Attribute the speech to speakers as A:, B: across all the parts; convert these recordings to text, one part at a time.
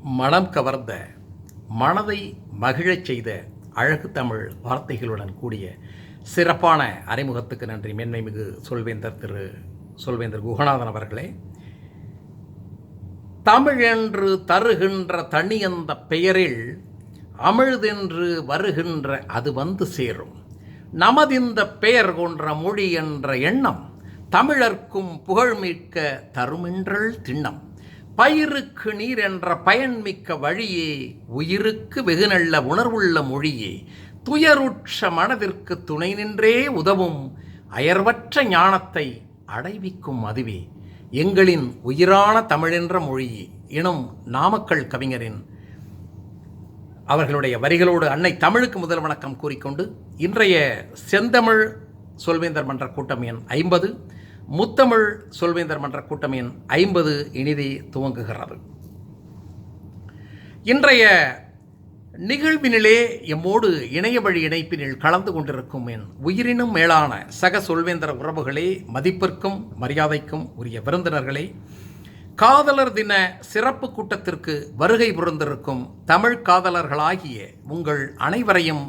A: மனம் கவர்ந்த, மனதை மகிழச் செய்த அழகு தமிழ் வார்த்தைகளுடன் கூடிய சிறப்பான அறிமுகத்துக்கு நன்றி. மேன்மைமிகு சொல்வேந்தர் குகநாதன் அவர்களே. தமிழென்று தருகின்ற தனியந்த பெயரில் அமிழ்தென்று வருகின்ற அது வந்து சேரும். நமதிந்த பெயர் கொன்ற மொழி என்ற எண்ணம் தமிழர்க்கும் புகழ்மிக்க தருமென்றல் திண்ணம். பயிருக்கு நீர் என்ற பயன்மிக்க வழியே, உயிருக்கு வெகுநல்ல உணர்வுள்ள மொழியே, துயருற்ற மனதிற்கு துணை நின்றே உதவும் அயர்வற்ற ஞானத்தை அடைவிக்கும் அதுவே எங்களின் உயிரான தமிழென்ற மொழியே எனும் நாமக்கல் கவிஞரின் அவர்களுடைய வரிகளோடு அன்னை தமிழுக்கு முதல் வணக்கம் கூறிக்கொண்டு இன்றைய செந்தமிழ் சொல்வேந்தர் மன்ற கூட்டம் எண் 50, முத்தமிழ் சொல்வேந்தர் மன்ற கூட்டம் எண் 50 இனிதே துவங்குகிறது. இன்றைய நிகழ்வினிலே எம்மோடு இணைய வழி இணைப்பினில் கலந்து கொண்டிருக்கும் என் உயிரினும் மேலான சக சொல்வேந்தர உறவுகளே, மதிப்பிற்கும் மரியாதைக்கும் உரிய விருந்தினர்களே, காதலர் தின சிறப்பு கூட்டத்திற்கு வருகை புரிந்திருக்கும் தமிழ் காதலர்களாகிய உங்கள் அனைவரையும்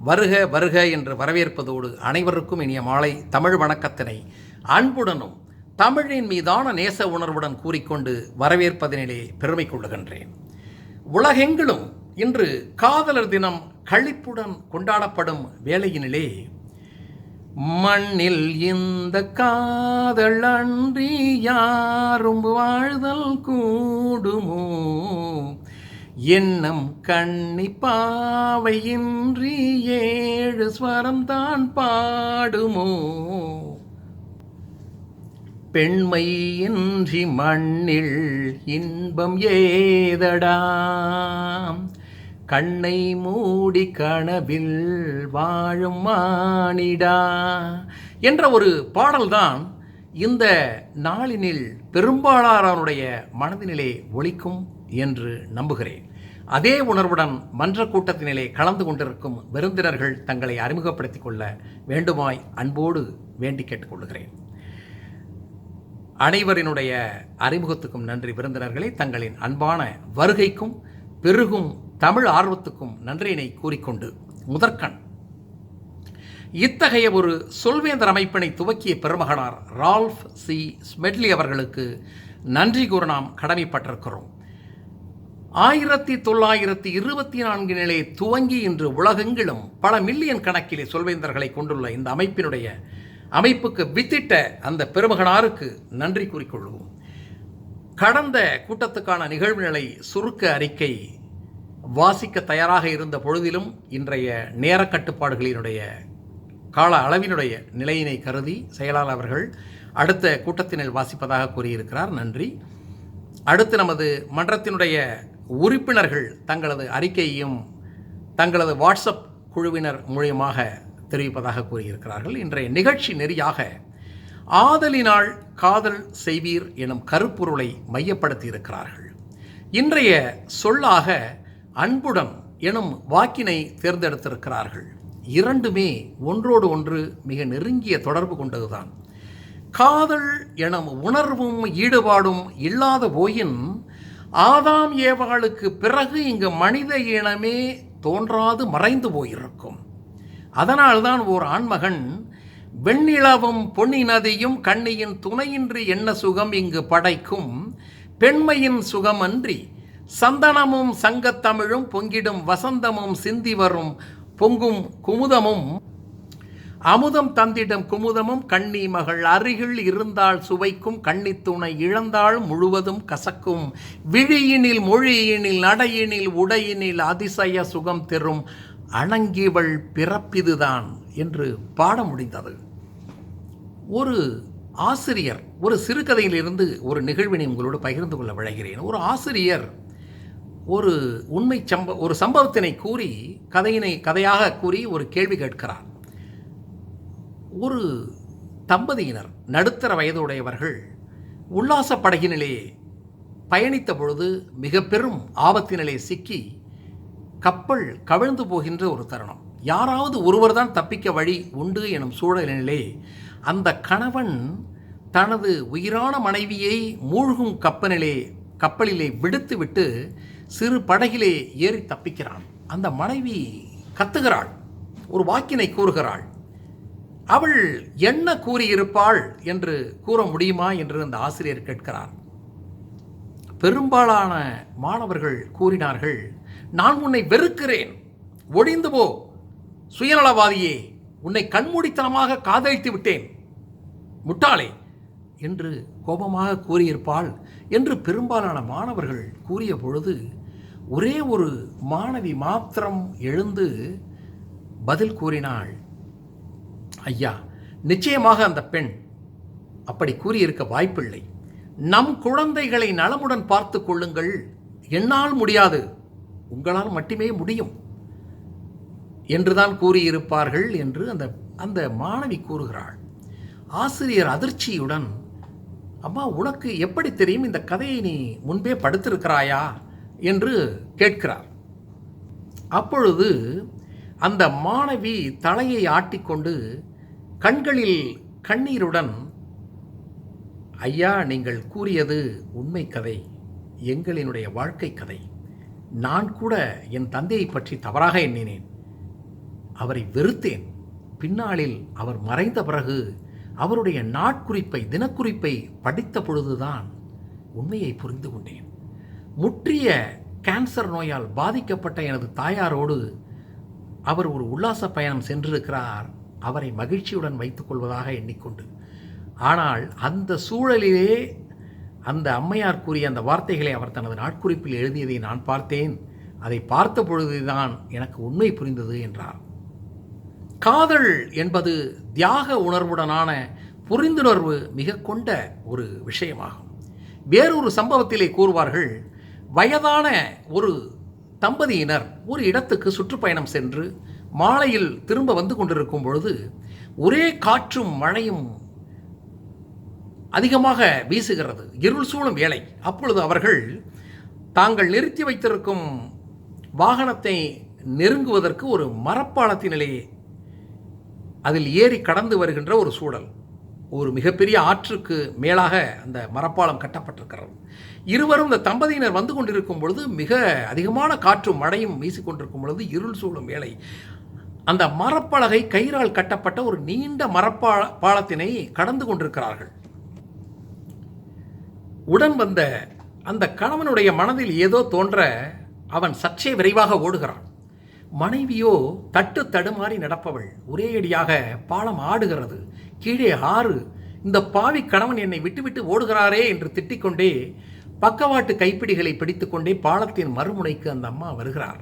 A: வருக வருக என்று வரவேற்பதோடு அனைவருக்கும் இனிய மாலை தமிழ் வணக்கத்தினை அன்புடனும் தமிழின் மீதான நேச உணர்வுடன் கூறிக்கொண்டு வரவேற்பதனிலே பெருமை கொள்ளுகின்றேன். உலகெங்கிலும் இன்று காதலர் தினம் களிப்புடன் கொண்டாடப்படும் வேளையினிலே, மண்ணில் இந்த காதல் அன்றி யாரும் வாழ்தல் கூடுமோ, எண்ணம் கண்ணிப்பாவையின்றி 7 ஸ்வரம் தான் பாடுமோ, பெண்மை இன்றி மண்ணில் இன்பம் ஏதடா, கண்ணை மூடி கனவில் வாழும் மானிடா என்ற ஒரு பாடல்தான் இந்த நாளினில் பெரும்பாலானவருடைய மனதினிலே ஒலிக்கும் என்று நம்புகிறேன். அதே உணர்வுடன் மன்ற கூட்டத்தினிலே கலந்து கொண்டிருக்கும் விருந்தினர்கள் தங்களை அறிமுகப்படுத்திக் கொள்ள வேண்டுமாய் அன்போடு வேண்டி கேட்டுக்கொள்கிறேன். அனைவரினுடைய அறிமுகத்துக்கும் நன்றி. விருந்தினர்களை தங்களின் அன்பான வருகைக்கும் பெருகும் தமிழ் ஆர்வத்துக்கும் நன்றியினை கூறிக்கொண்டு முதற்கண் இத்தகைய ஒரு சொல்வேந்தர் அமைப்பினை துவக்கிய பெருமகனார் ரால்ஃப் சி ஸ்மெட்லி அவர்களுக்கு நன்றி கூற நாம் கடமைப்பட்டிருக்கிறோம். 1924 துவங்கி இன்று உலகெங்கிலும் பல மில்லியன் கணக்கிலே சொல்வேந்தர்களை கொண்டுள்ள இந்த அமைப்புக்கு வித்திட்ட அந்த பெருமகனாருக்கு நன்றி கூறிக்கொள்வோம். கடந்த கூட்டத்துக்கான நிகழ்வு நிலை சுருக்க அறிக்கை வாசிக்க தயாராக இருந்த பொழுதிலும் இன்றைய நேர கட்டுப்பாடுகளினுடைய கால அளவினுடைய நிலையினை கருதி செயலாளர் அவர்கள் அடுத்த கூட்டத்தினில் வாசிப்பதாக கூறியிருக்கிறார். நன்றி. அடுத்து நமது மன்றத்தினுடைய உறுப்பினர்கள் தங்களது அறிக்கையையும் தங்களது வாட்ஸ்அப் குழுவினர் மூலியமாக தெரிவிப்பதாக கூறியிருக்கிறார்கள். இன்றைய நிகழ்ச்சி நெறியாக ஆதலினால் காதல் செய்வீர் எனும் கருப்பொருளை மையப்படுத்தி இருக்கிறார்கள். இன்றைய சொல்லாக அன்புடன் எனும் வாக்கினை தேர்ந்தெடுத்திருக்கிறார்கள். இரண்டுமே ஒன்றோடு ஒன்று மிக நெருங்கிய தொடர்பு கொண்டதுதான். காதல் எனும் உணர்வும் ஈடுபாடும் இல்லாத போயின் ஆதாம் ஏவாளுக்கு பிறகு இங்கு மனித இனமே தோன்றாது மறைந்து போயிருக்கும். அதனால்தான் ஓர் ஆண்மகன் வெண்ணிலவும் பொன்னி நதியும் கண்ணியின் துணையின்றி என்ன சுகம் இங்கு படைக்கும், பெண்மையின் சுகம் அன்றி சந்தனமும் சங்கத்தமிழும் பொங்கிடும் வசந்தமும் சிந்தி வரும் பொங்கும் குமுதமும் அமுதம் தந்திடும் குமுதமும் கண்ணி மகள் அருகில் இருந்தால் சுவைக்கும், கண்ணித்துணை இழந்தால் முழுவதும் கசக்கும், விழியினில் மொழியினில் நடையினில் உடையினில் அதிசய சுகம் தெரும் அணங்கிவள் பிறப்பிதுதான் என்று பாட முடிந்தது. ஒரு ஆசிரியர் ஒரு சிறுகதையிலிருந்து ஒரு நிகழ்வினை உங்களோடு பகிர்ந்து கொள்ள விழைகிறேன். ஒரு ஆசிரியர் ஒரு ஒரு சம்பவத்தினை கூறி கதையாக கூறி ஒரு கேள்வி கேட்கிறார். ஒரு தம்பதியினர் நடுத்தர வயதுடையவர்கள் உல்லாச படகினிலே பயணித்த பொழுது மிக பெரும் ஆபத்தினிலே சிக்கி கப்பல் கவிழ்ந்து போகின்ற ஒரு தருணம். யாராவது ஒருவர் தான் தப்பிக்க வழி உண்டு எனும் சூழலினிலே அந்த கணவன் தனது உயிரான மனைவியை மூழ்கும் கப்பலிலே விடுத்துவிட்டு சிறு படகிலே ஏறி தப்பிக்கிறான். அந்த மனைவி கத்துகிறாள், ஒரு வாக்கினை கூறுகிறாள். அவள் என்ன கூறியிருப்பாள் என்று கூற முடியுமா என்று அந்த ஆசிரியர் கேட்கிறார். பெரும்பாலான மாணவர்கள் கூறினார்கள், நான் உன்னை வெறுக்கிறேன், ஒழிந்து போ சுயநலவாதியே, உன்னை கண்மூடித்தனமாக காதலித்து விட்டேன், முட்டாளே என்று கோபமாக கூறியிருப்பாள் என்று பெரும்பாலான மாணவர்கள் கூறிய பொழுது ஒரே ஒரு மாணவி மாத்திரம் எழுந்து பதில் கூறினாள், ஐயா, நிச்சயமாக அந்த பெண் அப்படி கூறியிருக்க வாய்ப்பில்லை. நம் குழந்தைகளை நலமுடன் பார்த்து கொள்ளுங்கள், என்னால் முடியாது, உங்களால் மட்டுமே முடியும் என்றுதான் கூறியிருப்பார்கள் என்று அந்த மாணவி கூறுகிறாள். ஆசிரியர் அதிர்ச்சியுடன், அம்மா, உனக்கு எப்படி தெரியும்? இந்த கதையை நீ முன்பே படித்திருக்கிறாயா என்று கேட்கிறார். அப்பொழுது அந்த மாணவி தலையை ஆட்டிக்கொண்டு கண்களில் கண்ணீருடன், ஐயா, நீங்கள் கூறியது உண்மை கதை, எங்களினுடைய வாழ்க்கை கதை. நான் கூட என் தந்தையை பற்றி தவறாக எண்ணினேன், அவரை வெறுத்தேன். பின்னாளில் அவர் மறைந்த பிறகு அவருடைய நாட்குறிப்பை, தினக்குறிப்பை படித்த பொழுதுதான் உண்மையை புரிந்து கொண்டேன். முற்றிய கேன்சர் நோயால் பாதிக்கப்பட்ட எனது தாயாரோடு அவர் ஒரு உல்லாச பயணம் சென்றிருக்கிறார், அவரை மகிழ்ச்சியுடன் வைத்துக் கொள்வதாக எண்ணிக்கொண்டு. ஆனால் அந்த சூழலிலே அந்த அம்மையார் கூறிய அந்த வார்த்தைகளை அவர் தனது நாட்குறிப்பில் எழுதியதை நான் பார்த்தேன். அதை பார்த்த பொழுதுதான் எனக்கு உண்மை புரிந்தது என்றார். காதல் என்பது தியாக உணர்வுடனான புரிந்துணர்வு மிக கொண்ட ஒரு விஷயமாகும். வேறொரு சம்பவத்திலே கூறுவார்கள், வயதான ஒரு தம்பதியினர் ஒரு இடத்துக்கு சுற்றுப்பயணம் சென்று மாலையில் திரும்ப வந்து கொண்டிருக்கும் பொழுது ஒரே காற்றும் மழையும் அதிகமாக வீசுகிறது, இருள் சூழும் வேளை. அப்பொழுது அவர்கள் தாங்கள் நிறுத்தி வைத்திருக்கும் வாகனத்தை நெருங்குவதற்கு ஒரு மரப்பாலத்தினிலே அதில் ஏறி கடந்து வருகின்ற ஒரு சூழல். ஒரு மிகப்பெரிய ஆற்றுக்கு மேலாக அந்த மரப்பாலம் கட்டப்பட்டிருக்கிறது. இருவரும் இந்த தம்பதியினர் வந்து கொண்டிருக்கும் பொழுது மிக அதிகமான காற்றும் மழையும் வீசிக்கொண்டிருக்கும் பொழுது இருள் சூழும் வேளை அந்த மரப்பலகை கயிறால் கட்டப்பட்ட ஒரு நீண்ட பாலத்தினை கடந்து கொண்டிருக்கிறார்கள். உடன் வந்த அந்த கணவனுடைய மனதில் ஏதோ தோன்ற அவன் சற்றே விரைவாக ஓடுகிறான். மனைவியோ தட்டு தடுமாறி நடப்பவள். ஒரே அடியாக பாலம் ஆடுகிறது, கீழே ஆறு. இந்த பாவி கணவன் என்னை விட்டுவிட்டு ஓடுகிறாரே என்று திட்டிக்கொண்டே பக்கவாட்டு கைப்பிடிகளை பிடித்துக்கொண்டே பாலத்தின் மறுமுனைக்கு அந்த அம்மா வருகிறார்.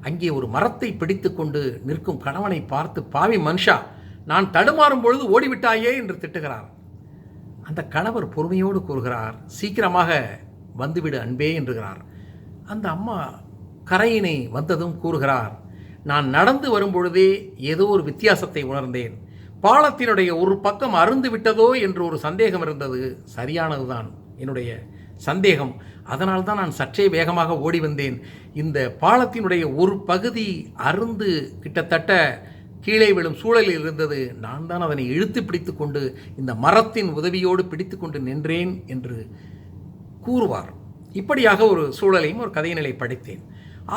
A: அங்கே ஒரு மரத்தை பிடித்து கொண்டு நிற்கும் கணவனை பார்த்து, பாவி மனுஷா, நான் தடுமாறும் பொழுது ஓடிவிட்டாயே என்று திட்டுகிறார். அந்த கணவர் பொறுமையோடு கூறுகிறார், சீக்கிரமாக வந்துவிடு அன்பே என்றுகிறார். அந்த அம்மா கரையினை வந்ததும் கூறுகிறார், நான் நடந்து வரும்பொழுதே ஏதோ ஒரு வித்தியாசத்தை உணர்ந்தேன். பாலத்தினுடைய ஒரு பக்கம் அருந்து விட்டதோ என்று ஒரு சந்தேகம் இருந்தது. சரியானதுதான் என்னுடைய சந்தேகம். அதனால்தான் நான் சற்றே வேகமாக ஓடி வந்தேன். இந்த பாலத்தினுடைய ஒரு பகுதி அருந்து கிட்டத்தட்ட கீழே விழும் சூழலில் இருந்தது. நான் தான் அதனை இழுத்து பிடித்து கொண்டு இந்த மரத்தின் உதவியோடு பிடித்து கொண்டு நின்றேன் என்று கூறுவார். இப்படியாக ஒரு சூழலையும் ஒரு கதையினலை படித்தேன்.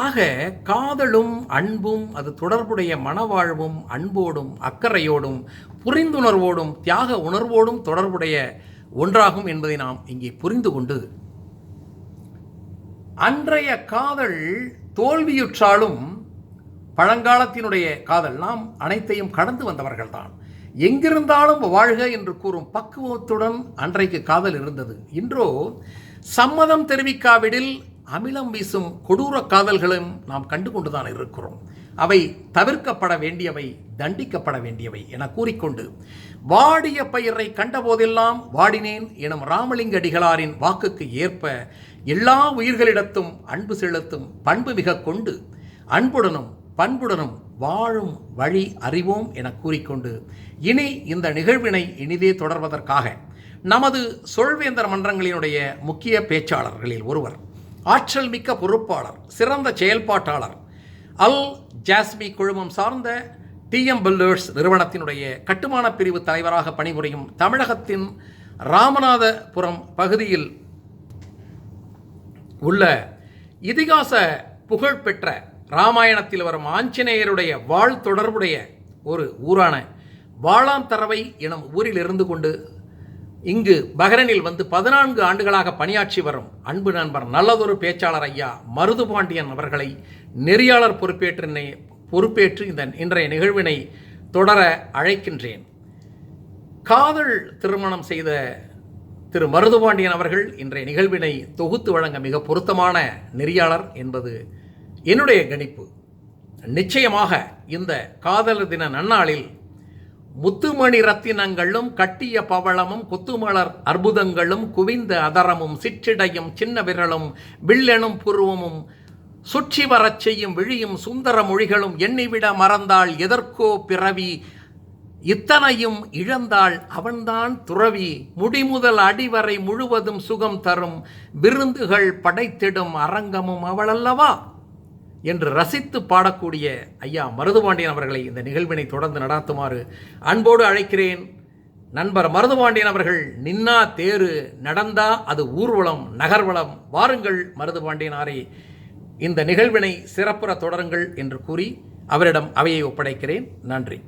A: ஆக காதலும் அன்பும் அது தொடர்புடைய மனவாழ்வும் அன்போடும் அக்கறையோடும் புரிந்துணர்வோடும் தியாக உணர்வோடும் தொடர்புடைய ஒன்றாகும் என்பதை நாம் இங்கே புரிந்து கொண்டு, அன்றைய காதல் தோல்வியுற்றாலும் பழங்காலத்தினுடைய காதல், நாம் அனைத்தையும் கடந்து வந்தவர்கள்தான், எங்கிருந்தாலும் வாழ்க என்று கூறும் பக்குவத்துடன் அன்றைக்கு காதல் இருந்தது. இன்றோ சம்மதம் தெரிவிக்காவிடில் அமிலம் வீசும் கொடூர காதல்களும் நாம் கண்டு கொண்டுதான் இருக்கிறோம். அவை தவிர்க்கப்பட வேண்டியவை, தண்டிக்கப்பட வேண்டியவை என கூறிக்கொண்டு, வாடிய பயிரை கண்டபோதெல்லாம் வாடினேன் எனும் ராமலிங்க அடிகளாரின் வாக்குக்கு ஏற்ப எல்லா உயிர்களிடத்தும் அன்பு செலுத்தும் பண்பு மிக கொண்டு அன்புடனும் பண்புடனும் வாழும் வழி அறிவோம் என கூறிக்கொண்டு, இனி இந்த நிகழ்வினை இனிதே தொடர்வதற்காக நமது சொல்வேந்தர் மன்றங்களினுடைய முக்கிய பேச்சாளர்களில் ஒருவர், ஆற்றல் மிக்க பொறுப்பாளர், சிறந்த செயல்பாட்டாளர், அல் ஜாஸ்மி குழுமம் சார்ந்த டிஎம் பில்டர்ஸ் நிறுவனத்தினுடைய கட்டுமான பிரிவு தலைவராக பணிபுரியும் தமிழகத்தின் ராமநாதபுரம் பகுதியில் உள்ள இதிகாச புகழ்பெற்ற இராமாயணத்தில் வரும் ஆஞ்சநேயருடைய வாழ் தொடர்புடைய ஒரு ஊரான வாளாந்தரவை எனும் ஊரில் இருந்து கொண்டு இங்கு பஹ்ரைனில் வந்து 14 ஆண்டுகளாக பணியாற்றி வரும் அன்பு நண்பர் நல்லதொரு பேச்சாளர் ஐயா மருதுபாண்டியன் அவர்களை நெறியாளர் பொறுப்பேற்று இந்த இன்றைய நிகழ்வினை தொடர அழைக்கின்றேன். காதல் திருமணம் செய்த திரு மருதுபாண்டியன் அவர்கள் இன்றைய நிகழ்வினை தொகுத்து வழங்க மிக பொருத்தமான நெறியாளர் என்பது என்னுடைய கணிப்பு. நிச்சயமாக இந்த காதலர் தின நன்னாளில் முத்துமணி ரத்தினங்களும் கட்டிய பவளமும் குத்துமலர் அற்புதங்களும் குவிந்த அதரமும் சிற்றிடையும் சின்ன விரலும் வில்லெனும் புருவமும் சுற்றி வரச் செய்யும் விழியும் சுந்தர மொழிகளும் எண்ணிவிட மறந்தாள் எதற்கோ பிறவி இத்தனையும் இழந்தாள் அவன்தான் துறவி முடிமுதல் அடிவரை முழுவதும் சுகம் தரும் விருந்துகள் படைத்திடும் அரங்கமும் அவளல்லவா என்று ரசித்து பாடக்கூடிய ஐயா மருதுபாண்டியன் அவர்களை இந்த நிகழ்வினை தொடர்ந்து நடாத்துமாறு அன்போடு அழைக்கிறேன். நண்பர் மருதுபாண்டியன் அவர்கள் நின்னா தேரு நடந்தா அது ஊர்வலம் நகர்வலம், வாருங்கள் மருதுபாண்டியனாரே இந்த நிகழ்வினை சிறப்புற தொடருங்கள் என்று கூறி அவரிடம் அவையை ஒப்படைக்கிறேன். நன்றி.